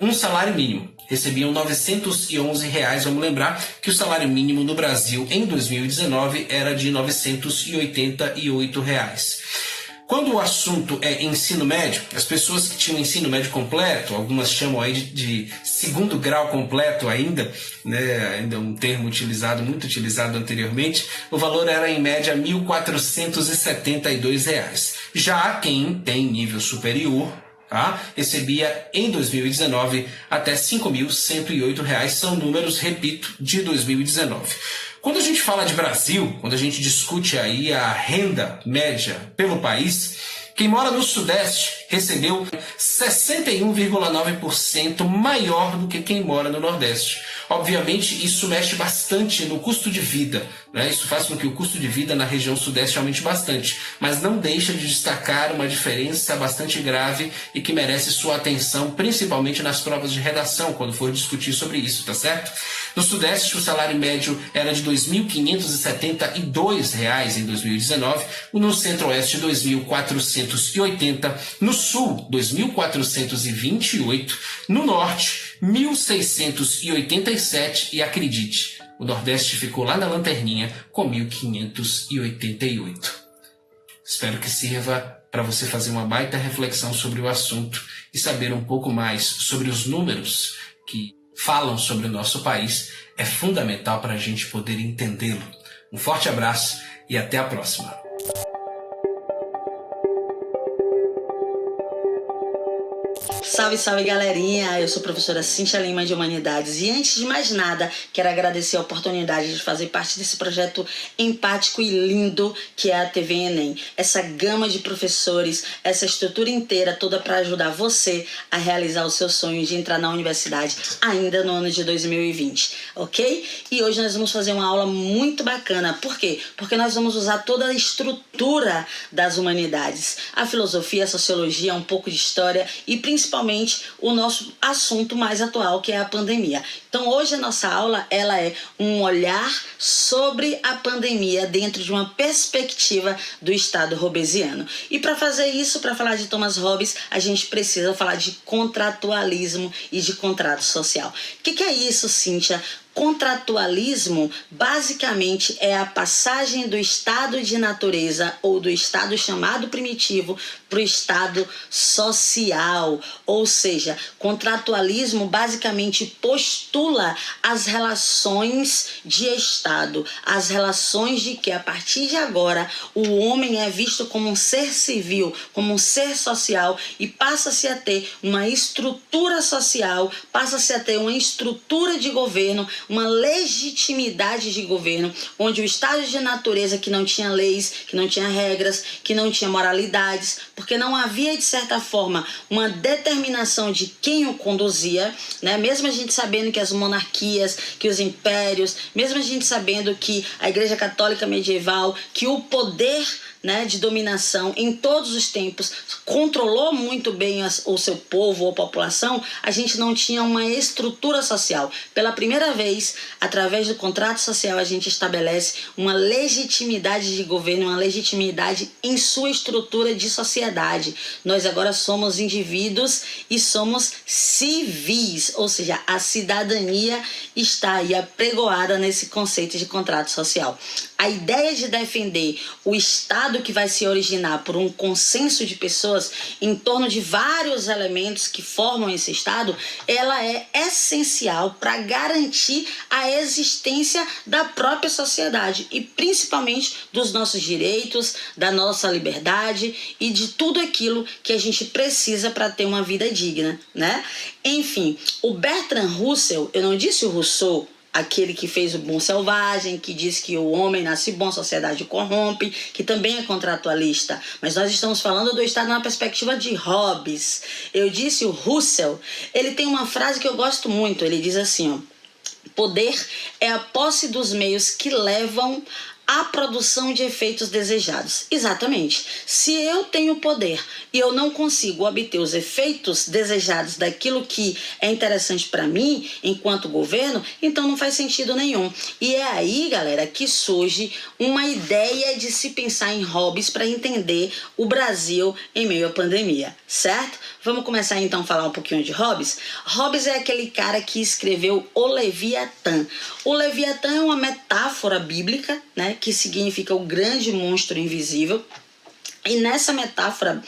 S7: um salário mínimo. Recebiam R$ 911. Vamos lembrar que o salário mínimo no Brasil em 2019 era de R$ 988. Quando o assunto é ensino médio, as pessoas que tinham ensino médio completo, algumas chamam aí de segundo grau completo ainda, né? Ainda um termo muito utilizado anteriormente, o valor era em média R$ 1.472. Já quem tem nível superior, recebia em 2019 até R$ 5.108, são números, repito, de 2019. Quando a gente fala de Brasil, quando a gente discute aí a renda média pelo país, quem mora no Sudeste recebeu 61,9% maior do que quem mora no Nordeste. Obviamente, isso mexe bastante no custo de vida, né? Isso faz com que o custo de vida na região Sudeste aumente bastante, mas não deixa de destacar uma diferença bastante grave e que merece sua atenção, principalmente nas provas de redação, quando for discutir sobre isso, tá certo? No Sudeste, o salário médio era de R$ 2.572 em 2019, no Centro-Oeste, R$ 2.480, no Sul, R$ 2.428, no Norte, R$ 1.687 e, acredite, o Nordeste ficou lá na lanterninha com 1.588. Espero que sirva para você fazer uma baita reflexão sobre o assunto e saber um pouco mais sobre os números que falam sobre o nosso país. É fundamental para a gente poder entendê-lo. Um forte abraço e até a próxima.
S8: Salve, salve, galerinha! Eu sou a professora Cíntia Lima de Humanidades e antes de mais nada, quero agradecer a oportunidade de fazer parte desse projeto empático e lindo que é a TV Enem. Essa gama de professores, essa estrutura inteira toda para ajudar você a realizar o seu sonho de entrar na universidade ainda no ano de 2020, ok? E hoje nós vamos fazer uma aula muito bacana. Por quê? Porque nós vamos usar toda a estrutura das humanidades, a filosofia, a sociologia, um pouco de história e principalmente o nosso assunto mais atual, que é a pandemia. Então hoje a nossa aula ela é um olhar sobre a pandemia dentro de uma perspectiva do Estado hobbesiano. E para fazer isso, para falar de Thomas Hobbes, a gente precisa falar de contratualismo e de contrato social. O que é isso, Cíntia? Contratualismo, basicamente, é a passagem do estado de natureza ou do estado chamado primitivo para o estado social. Ou seja, contratualismo basicamente postula as relações de estado, as relações de que a partir de agora o homem é visto como um ser civil, como um ser social e passa-se a ter uma estrutura social, passa-se a ter uma estrutura de governo, uma legitimidade de governo, onde o estado de natureza que não tinha leis, que não tinha regras, que não tinha moralidades, porque não havia, de certa forma, uma determinação de quem o conduzia, né? Mesmo a gente sabendo que as monarquias, que os impérios, mesmo a gente sabendo que a Igreja Católica medieval, que o poder, né, de dominação em todos os tempos controlou muito bem o seu povo ou população, a gente não tinha uma estrutura social. Pela primeira vez, através do contrato social, a gente estabelece uma legitimidade de governo, uma legitimidade em sua estrutura de sociedade. Nós agora somos indivíduos e somos civis, ou seja, a cidadania está aí apregoada nesse conceito de contrato social. A ideia de defender o Estado que vai se originar por um consenso de pessoas em torno de vários elementos que formam esse Estado, ela é essencial para garantir a existência da própria sociedade e principalmente dos nossos direitos, da nossa liberdade e de tudo aquilo que a gente precisa para ter uma vida digna, né? Enfim, o Bertrand Russell, eu não disse o Rousseau, aquele que fez o Bom Selvagem, que diz que o homem nasce bom, a sociedade corrompe, que também é contratualista. Mas nós estamos falando do Estado na perspectiva de Hobbes. Eu disse o Russell, ele tem uma frase que eu gosto muito, ele diz assim, ó, poder é a posse dos meios que levam à produção de efeitos desejados. Exatamente. Se eu tenho poder e eu não consigo obter os efeitos desejados daquilo que é interessante para mim, enquanto governo, então não faz sentido nenhum. E é aí, galera, que surge uma ideia de se pensar em Hobbes para entender o Brasil em meio à pandemia, certo? Vamos começar então a falar um pouquinho de Hobbes? Hobbes é aquele cara que escreveu o Leviatã. O Leviatã é uma metáfora bíblica, né, que significa o grande monstro invisível. E nessa metáfora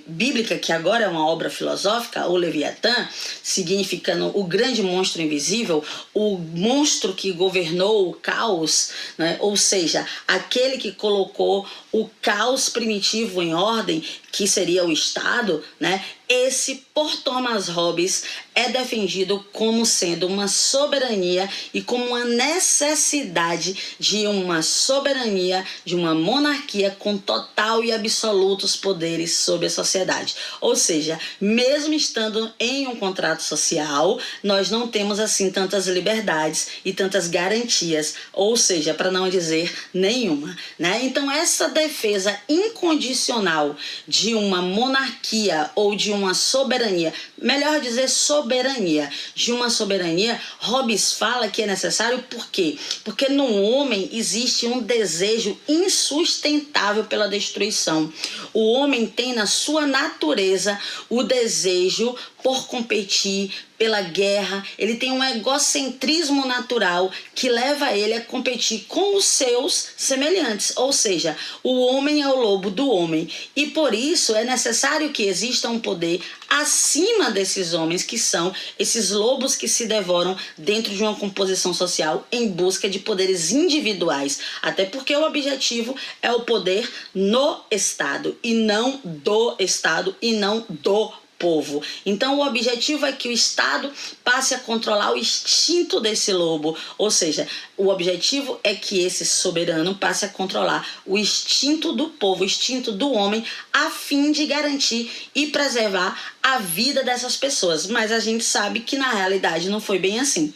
S8: bíblica, que agora é uma obra filosófica, o Leviatã, significando o grande monstro invisível, o monstro que governou o caos, né? Ou seja, aquele que colocou o caos primitivo em ordem, que seria o Estado, né? Esse, por Thomas Hobbes, é defendido como sendo uma soberania e como uma necessidade de uma soberania, de uma monarquia com total e absolutos poderes sobre a sociedade. Ou seja, mesmo estando em um contrato social, nós não temos assim tantas liberdades e tantas garantias, ou seja, para não dizer nenhuma, né? Então essa defesa incondicional de uma monarquia ou de uma soberania, melhor dizer soberania, de uma soberania, Hobbes fala que é necessário por quê? Porque no homem existe um desejo insustentável pela destruição. O homem tem na sua natureza o desejo por competir, pela guerra, ele tem um egocentrismo natural que leva ele a competir com os seus semelhantes, ou seja, o homem é o lobo do homem e por isso é necessário que exista um poder acima desses homens que são esses lobos que se devoram dentro de uma composição social em busca de poderes individuais, até porque o objetivo é o poder no Estado e não do Estado e não do povo. Então o objetivo é que o Estado passe a controlar o instinto desse lobo, ou seja, o objetivo é que esse soberano passe a controlar o instinto do povo, o instinto do homem, a fim de garantir e preservar a vida dessas pessoas. Mas a gente sabe que na realidade não foi bem assim.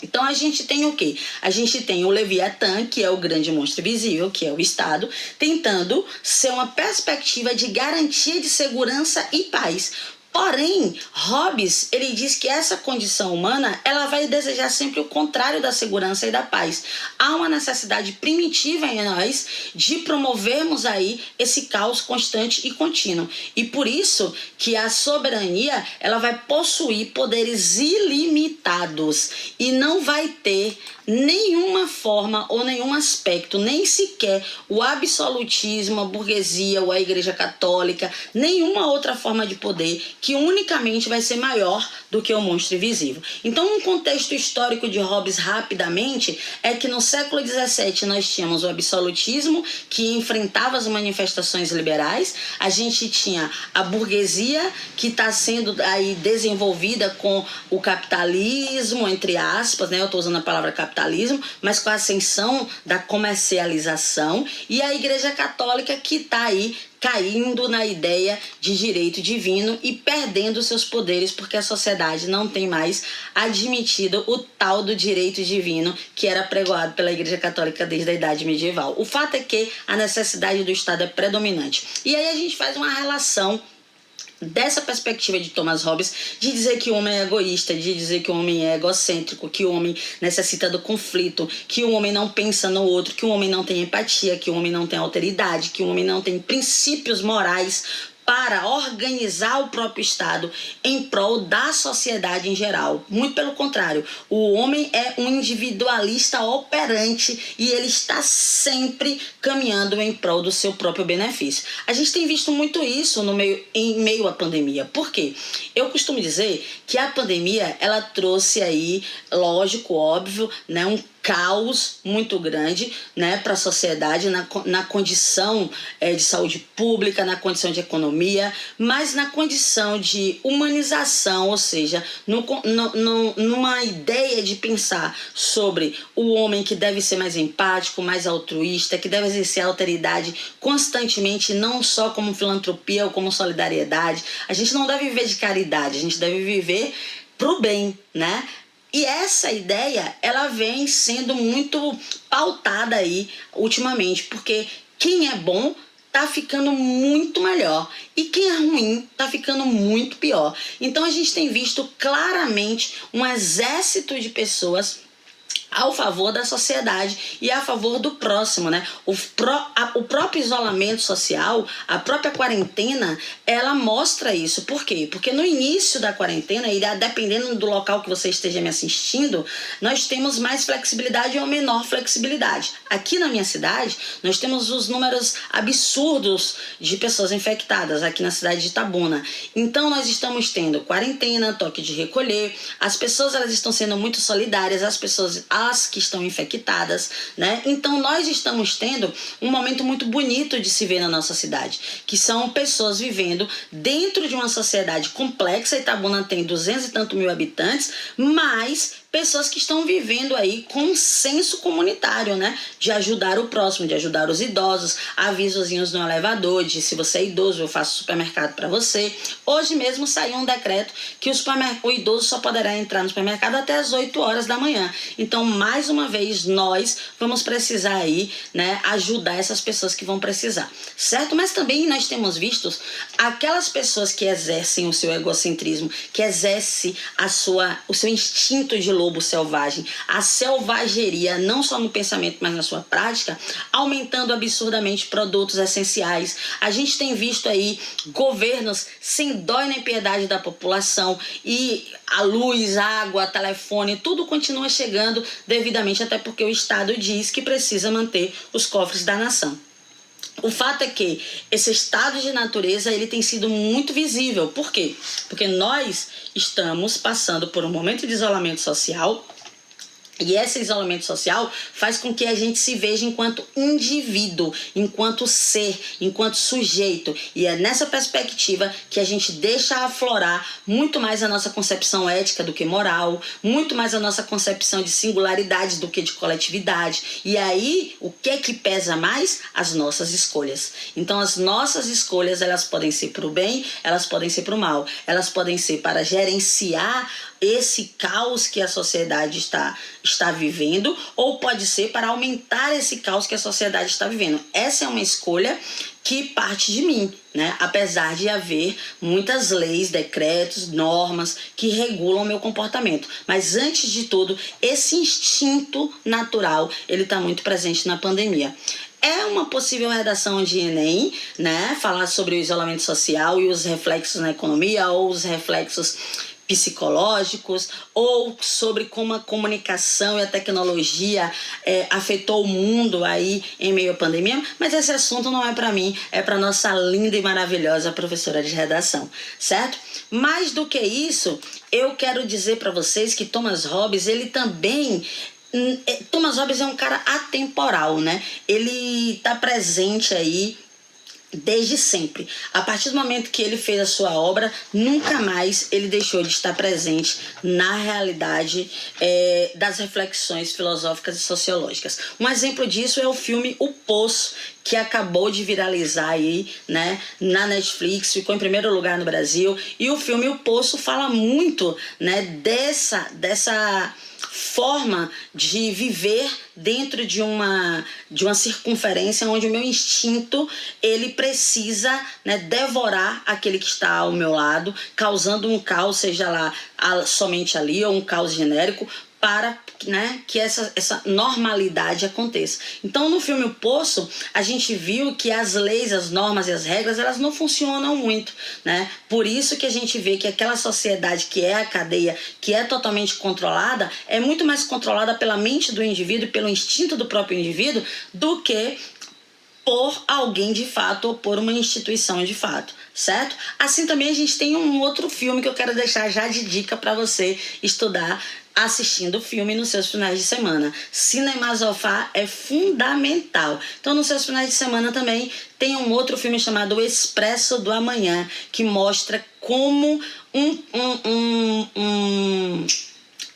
S8: Então a gente tem o quê? A gente tem o Leviatã, que é o grande monstro visível, que é o Estado, tentando ser uma perspectiva de garantia de segurança e paz. Porém, Hobbes, ele diz que essa condição humana, ela vai desejar sempre o contrário da segurança e da paz. Há uma necessidade primitiva em nós de promovermos aí esse caos constante e contínuo. E por isso que a soberania, ela vai possuir poderes ilimitados e não vai ter nenhuma forma ou nenhum aspecto, nem sequer o absolutismo, a burguesia ou a Igreja Católica, nenhuma outra forma de poder que unicamente vai ser maior do que o monstro invisível. Então, um contexto histórico de Hobbes rapidamente é que no século XVII nós tínhamos o absolutismo que enfrentava as manifestações liberais, a gente tinha a burguesia que está sendo aí desenvolvida com o capitalismo, entre aspas, né? Eu estou usando a palavra capitalismo, mas com a ascensão da comercialização, e a Igreja Católica que está aí caindo na ideia de direito divino e perdendo seus poderes porque a sociedade não tem mais admitido o tal do direito divino que era pregoado pela Igreja Católica desde a Idade Medieval. O fato é que a necessidade do Estado é predominante. E aí a gente faz uma relação dessa perspectiva de Thomas Hobbes, de dizer que o homem é egoísta, de dizer que o homem é egocêntrico, que o homem necessita do conflito, que o homem não pensa no outro, que o homem não tem empatia, que o homem não tem alteridade, que o homem não tem princípios morais para organizar o próprio Estado em prol da sociedade em geral. Muito pelo contrário, o homem é um individualista operante e ele está sempre caminhando em prol do seu próprio benefício. A gente tem visto muito isso em meio à pandemia. Por quê? Eu costumo dizer que a pandemia, ela trouxe aí, lógico, óbvio, né, um caos muito grande, né, para a sociedade na condição de saúde pública, na condição de economia, mas na condição de humanização, ou seja, numa ideia de pensar sobre o homem que deve ser mais empático, mais altruísta, que deve exercer a alteridade constantemente, não só como filantropia ou como solidariedade. A gente não deve viver de caridade, a gente deve viver pro bem, né? E essa ideia, ela vem sendo muito pautada aí ultimamente, porque quem é bom tá ficando muito melhor e quem é ruim tá ficando muito pior. Então a gente tem visto claramente um exército de pessoas ao favor da sociedade e a favor do próximo, né? O próprio isolamento social, a própria quarentena, ela mostra isso. Por quê? Porque no início da quarentena, e dependendo do local que você esteja me assistindo, nós temos mais flexibilidade ou menor flexibilidade. Aqui na minha cidade, nós temos os números absurdos de pessoas infectadas, aqui na cidade de Itabuna. Então, nós estamos tendo quarentena, toque de recolher, as pessoas elas estão sendo muito solidárias, as que estão infectadas, né? Então nós estamos tendo um momento muito bonito de se ver na nossa cidade, que são pessoas vivendo dentro de uma sociedade complexa. Itabuna tem 200 e tanto mil habitantes, mas pessoas que estão vivendo aí com um senso comunitário, né? De ajudar o próximo, de ajudar os idosos, avisozinhos no elevador, de se você é idoso, eu faço supermercado para você. Hoje mesmo saiu um decreto que o idoso só poderá entrar no supermercado até as 8 horas da manhã. Então, mais uma vez, nós vamos precisar aí, né, ajudar essas pessoas que vão precisar, certo? Mas também nós temos visto aquelas pessoas que exercem o seu egocentrismo, que exercem o seu instinto de lobo selvagem, a selvageria, não só no pensamento, mas na sua prática, aumentando absurdamente produtos essenciais. A gente tem visto aí governos sem dó nem piedade da população e a luz, a água, telefone, tudo continua chegando devidamente, até porque o Estado diz que precisa manter os cofres da nação. O fato é que esse estado de natureza ele tem sido muito visível. Por quê? Porque nós estamos passando por um momento de isolamento social E esse isolamento social faz com que a gente se veja enquanto indivíduo, enquanto ser, enquanto sujeito. E é nessa perspectiva que a gente deixa aflorar muito mais a nossa concepção ética do que moral, muito mais a nossa concepção de singularidade do que de coletividade. E aí, o que é que pesa mais? As nossas escolhas. Então, as nossas escolhas, elas podem ser para o bem, elas podem ser para o mal. Elas podem ser para gerenciar esse caos que a sociedade está vivendo, ou pode ser para aumentar esse caos que a sociedade está vivendo. Essa é uma escolha que parte de mim, né? Apesar de haver muitas leis, decretos, normas que regulam o meu comportamento. Mas antes de tudo, esse instinto natural, ele está muito presente na pandemia. É uma possível redação de Enem, né? Falar sobre o isolamento social e os reflexos na economia, ou os reflexos psicológicos, ou sobre como a comunicação e a tecnologia afetou o mundo aí em meio à pandemia, mas esse assunto não é para mim, é para nossa linda e maravilhosa professora de redação, certo? Mais do que isso, eu quero dizer para vocês que Thomas Hobbes, ele também... Thomas Hobbes é um cara atemporal, né? Ele está presente aí desde sempre. A partir do momento que ele fez a sua obra, nunca mais ele deixou de estar presente na realidade das reflexões filosóficas e sociológicas. Um exemplo disso é o filme O Poço, que acabou de viralizar aí, né, na Netflix, ficou em primeiro lugar no Brasil, e o filme O Poço fala muito, né, dessa forma de viver dentro de uma circunferência onde o meu instinto, ele precisa, né, devorar aquele que está ao meu lado, causando um caos, seja lá somente ali, ou um caos genérico, para, né, que essa normalidade aconteça. Então, no filme O Poço, a gente viu que as leis, as normas e as regras, elas não funcionam muito, né? Por isso que a gente vê que aquela sociedade que é a cadeia, que é totalmente controlada, é muito mais controlada pela mente do indivíduo e pelo instinto do próprio indivíduo do que por alguém de fato ou por uma instituição de fato, certo? Assim também a gente tem um outro filme que eu quero deixar já de dica para você estudar assistindo o filme nos seus finais de semana. Cinemasofar é fundamental. Então, nos seus finais de semana também tem um outro filme chamado O Expresso do Amanhã, que mostra como um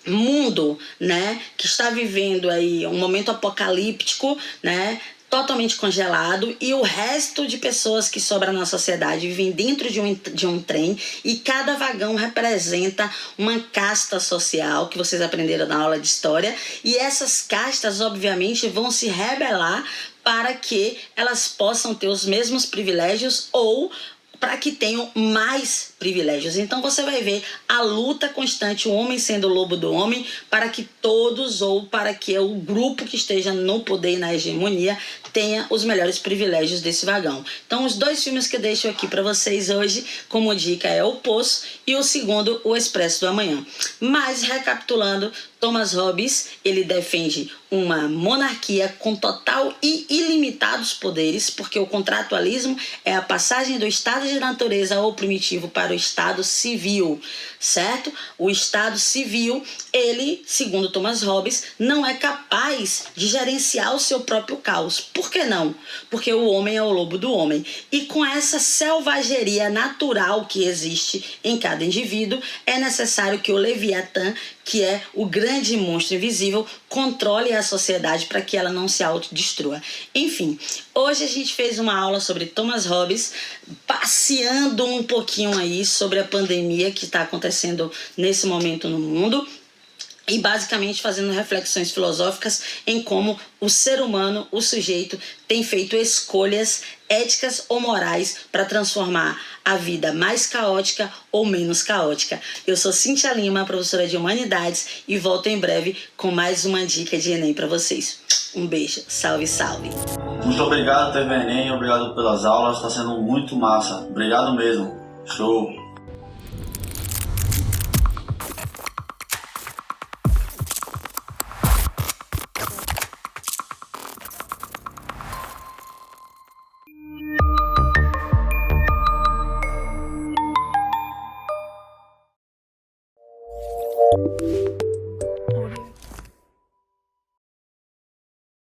S8: mundo, né, que está vivendo aí um momento apocalíptico, né, totalmente congelado, e o resto de pessoas que sobram na sociedade vivem dentro de um trem, e cada vagão representa uma casta social que vocês aprenderam na aula de história, e essas castas obviamente vão se rebelar para que elas possam ter os mesmos privilégios ou para que tenham mais privilégios. Então você vai ver a luta constante, o homem sendo o lobo do homem, para que todos, ou para que o grupo que esteja no poder e na hegemonia tenha os melhores privilégios desse vagão. Então os dois filmes que eu deixo aqui para vocês hoje como dica é O Poço e o segundo, O Expresso do Amanhã. Mas recapitulando, Thomas Hobbes, ele defende uma monarquia com total e ilimitados poderes, porque o contratualismo é a passagem do estado de natureza ou primitivo para o estado civil, certo? O estado civil, ele, segundo Thomas Hobbes, não é capaz de gerenciar o seu próprio caos. Por que não? Porque o homem é o lobo do homem. E com essa selvageria natural que existe em cada indivíduo, é necessário que o Leviatã, que é o grande monstro invisível, controle a sociedade para que ela não se autodestrua. Enfim, hoje a gente fez uma aula sobre Thomas Hobbes, passeando um pouquinho aí sobre a pandemia que está acontecendo nesse momento no mundo, e basicamente fazendo reflexões filosóficas em como o ser humano, o sujeito, tem feito escolhas éticas ou morais para transformar a vida mais caótica ou menos caótica. Eu sou Cíntia Lima, professora de Humanidades, e volto em breve com mais uma dica de Enem para vocês. Um beijo, salve, salve!
S1: Muito obrigado, TV Enem, obrigado pelas aulas, está sendo muito massa. Obrigado mesmo. Show!